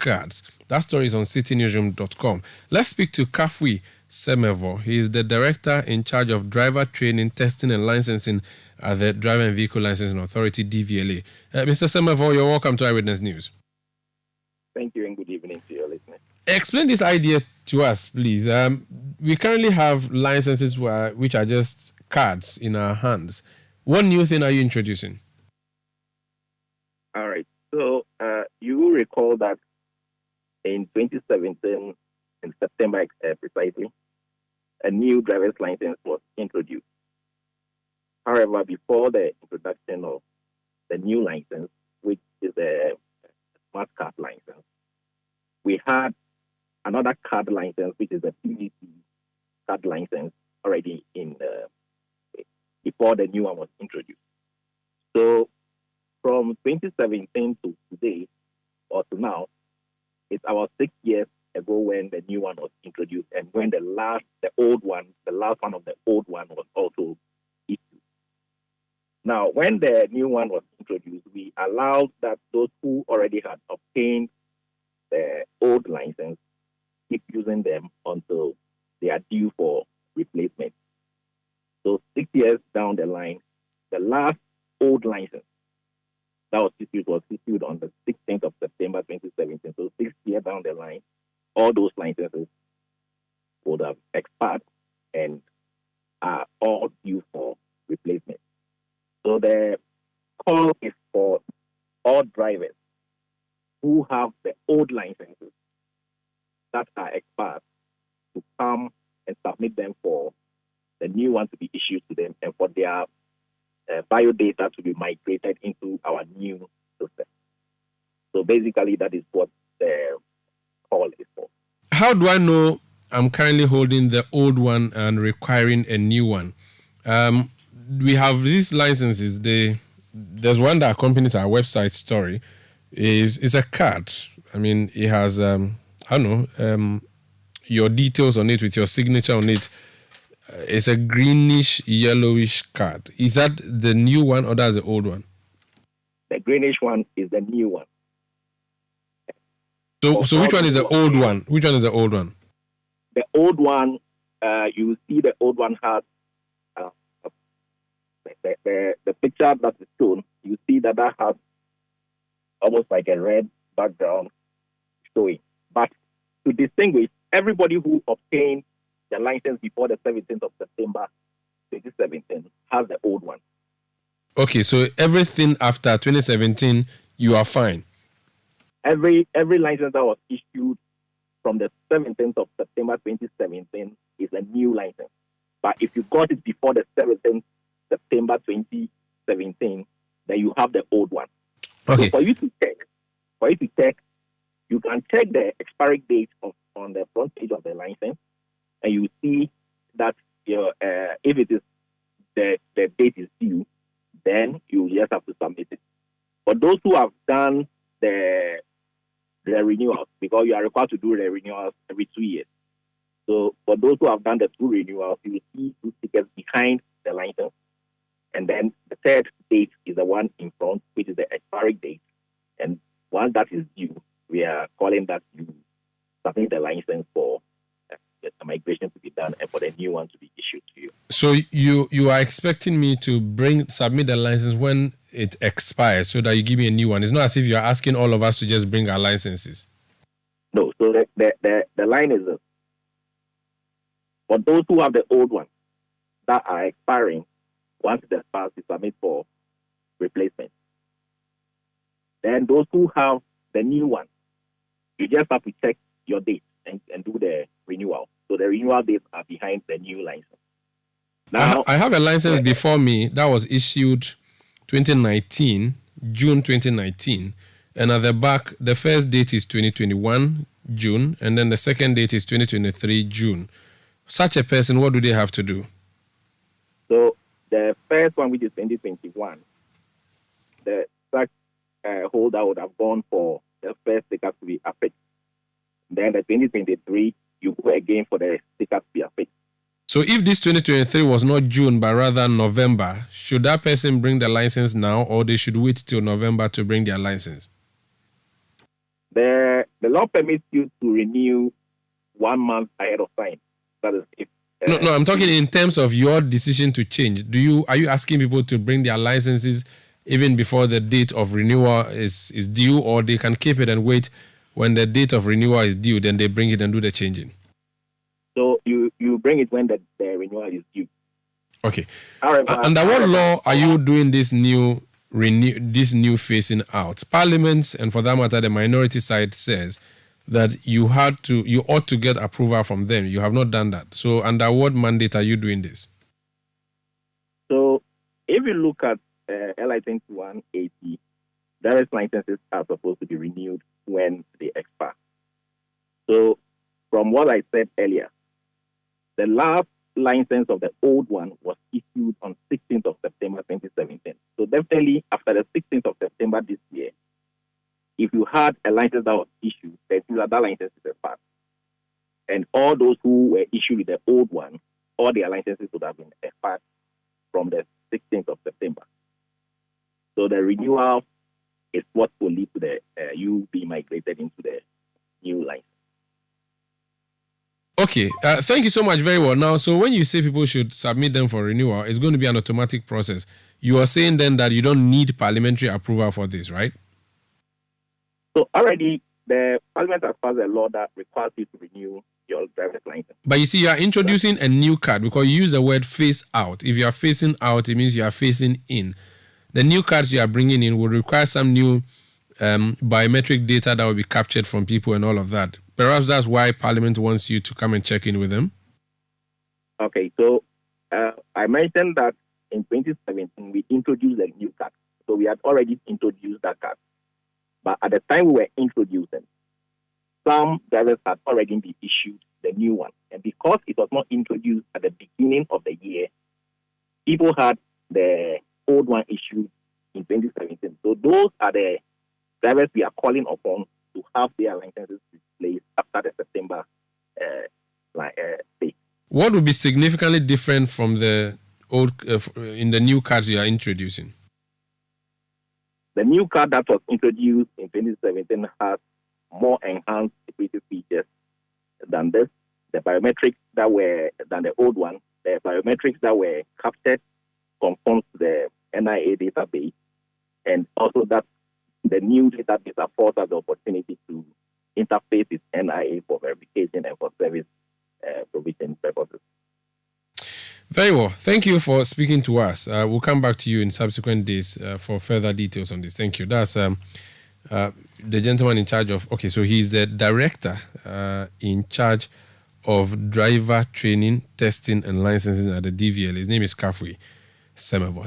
cards. That story is on citinewsroom.com. Let's speak to Kafui Semevo. He is the director in charge of driver training, testing, and licensing at the Driver and Vehicle Licensing Authority, DVLA. Mr. Semevo, you're welcome to Eyewitness News. Thank you and good evening to your listeners. Explain this idea to us, please. We currently have licenses which are just cards in our hands. What new thing are you introducing? All right. So you will recall that in 2017, in September precisely, a new driver's license was introduced. However, before the introduction of the new license, which is a smart card license, we had another card license, which is a PVC card license, already in before the new one was introduced. So from 2017 to today, or to now, it's about 6 years ago when the new one was introduced, and when the last one of the old one was also issued. Now, when the new one was introduced, we allowed that those who already had obtained the old license keep using them until they are due for replacement. So 6 years down the line, the last old license that was issued on the 16th of September 2017. So 6 years down the line, all those licenses would have expired and are all due for replacement. So the call is for all drivers who have the old licenses that are expired to come and submit them for the new one to be issued to them and for their biodata to be migrated into our new system. So basically, that is what the call is for. How do I know I'm currently holding the old one and requiring a new one? We have these licenses. There's one that accompanies our website story. It's a card. I mean, it has your details on it with your signature on it. It's a greenish yellowish card. Is that the new one or that's the old one? The greenish one is the new one. So which one is the old one? Which one is the old one? The old one, you see the old one has the picture that is shown. You see that has almost like a red background showing. But to distinguish, everybody who obtained the license before the 17th of September 2017 has the old one. Okay, so everything after 2017, you are fine. Every license that was issued from the 17th of September 2017 is a new license. But if you got it before the 17th September 2017, then you have the old one. Okay. So for you to check, you can check the expiry date on the front page of the license, and you see that if it is the date is due, then you just have to submit it. For those who have done the renewals, because you are required to do the renewals every 2 years. So for those who have done the 2 renewals, you will see 2 stickers behind the license. And then the third date is the one in front, which is the expiry date. And once that is due, we are calling that you submit the license for the migration to be done and for the new one to be issued to you. So you are expecting me to submit the license when it expires so that you give me a new one. It's not as if you're asking all of us to just bring our licenses. No, so the line is this. For those who have the old one that are expiring, once it expires, you submit for replacement. Then those who have the new one, you just have to check your date and do the renewal. So the renewal dates are behind the new license. Now, I have a license before me that was issued 2019, June 2019. And at the back, the first date is 2021, June, and then the second date is 2023, June. Such a person, what do they have to do? So the first one, which is 2021, the such holder would have gone for the first sticker to be affixed. Then the 2023, you go again for the sticker to be affixed. So if this 2023 was not June, but rather November, should that person bring the license now, or they should wait till November to bring their license? The the law permits you to renew 1 month ahead of time. That is, if no, I'm talking in terms of your decision to change. Are you asking people to bring their licenses even before the date of renewal is due, or they can keep it and wait when the date of renewal is due, then they bring it and do the changing? So you bring it when the renewal is due. Okay. Under what law are you doing this new phasing out? Parliament, and for that matter, the minority side says that you ought to get approval from them. You have not done that. So under what mandate are you doing this? So if you look at LI 2180, driver's licenses are supposed to be renewed when they expire. So from what I said earlier, the last license of the old one was issued on 16th of September 2017. So definitely after the 16th of September this year, if you had a license that was issued, that license is expired. And all those who were issued with the old one, all their licenses would have been expired from the 16th of September. So the renewal is what will lead to you being migrated into the new license. Okay, thank you so much. Very well. Now, so when you say people should submit them for renewal, it's going to be an automatic process. You are saying then that you don't need parliamentary approval for this, right? So already the Parliament has passed a law that requires you to renew your driver's license. But you see, you are introducing a new card because you use the word phase out. If you are phasing out, it means you are phasing in. The new cards you are bringing in will require some new biometric data that will be captured from people and all of that. Perhaps that's why Parliament wants you to come and check in with them. Okay, so I mentioned that in 2017 we introduced a new card. So we had already introduced that card. But at the time we were introducing, some drivers had already been issued the new one. And because it was not introduced at the beginning of the year, people had the old one issued in 2017. So those are the drivers we are calling upon to have their licenses replaced after the September date. What would be significantly different from the old in the new cards you are introducing? The new card that was introduced in 2017 has more enhanced security features than this. The biometrics than the old one, the biometrics that were captured conforms to the NIA database, and also that the new database affords us the opportunity to interface with NIA for verification and for service provision purposes. Very well. Thank you for speaking to us. We'll come back to you in subsequent days for further details on this. Thank you. That's the gentleman in charge of... Okay, so he's the director in charge of driver training, testing, and licensing at the DVLA. His name is Kafui Semevo.